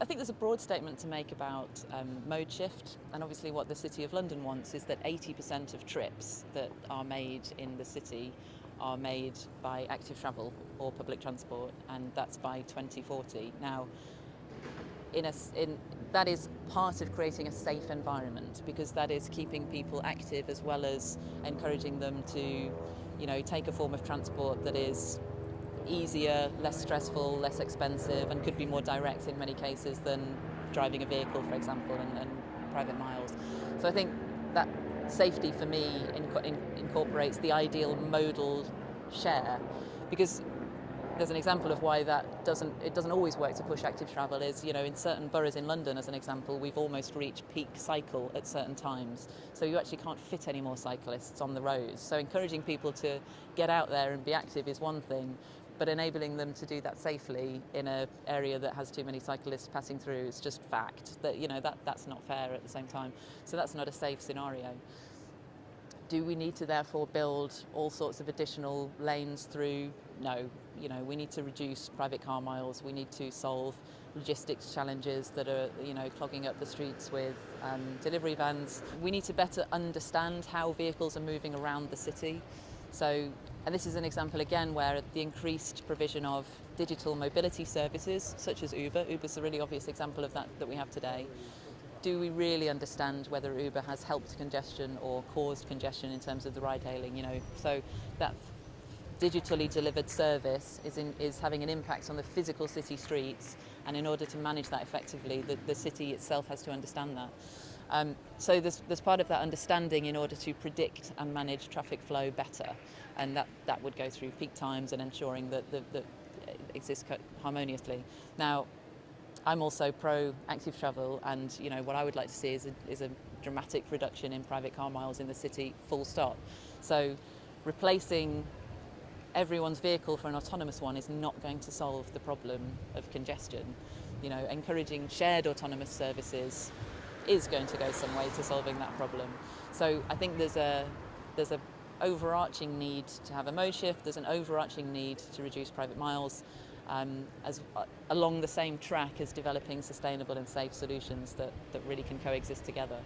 I think there's a broad statement to make about mode shift, and obviously what the City of London wants is that 80% of trips that are made in the city are made by active travel or public transport, and that's by 2040. Now, that is part of creating a safe environment, because that is keeping people active as well as encouraging them to, take a form of transport that is easier, less stressful, less expensive, and could be more direct in many cases than driving a vehicle, for example, and private miles. So I think that safety for me incorporates the ideal modal share, because there's an example of why it doesn't always work to push active travel is, in certain boroughs in London, as an example, we've almost reached peak cycle at certain times. So you actually can't fit any more cyclists on the roads. So encouraging people to get out there and be active is one thing, but enabling them to do that safely in an area that has too many cyclists passing through is just fact. That's not fair at the same time. So that's not a safe scenario. Do we need to therefore build all sorts of additional lanes through? No. We need to reduce private car miles. We need to solve logistics challenges that are, clogging up the streets with delivery vans. We need to better understand how vehicles are moving around the city. And this is an example again where the increased provision of digital mobility services, such as Uber's a really obvious example of that we have today. Do we really understand whether Uber has helped congestion or caused congestion in terms of the ride-hailing? So that digitally delivered service is having an impact on the physical city streets, and in order to manage that effectively, the city itself has to understand that. So there's part of that understanding in order to predict and manage traffic flow better, and that would go through peak times and ensuring that it exists harmoniously. Now, I'm also pro-active travel, and what I would like to see is a dramatic reduction in private car miles in the city, full stop. So replacing everyone's vehicle for an autonomous one is not going to solve the problem of congestion. Encouraging shared autonomous services is going to go some way to solving that problem. So I think there's a overarching need to have a mode shift. There's an overarching need to reduce private miles, along the same track as developing sustainable and safe solutions that really can coexist together.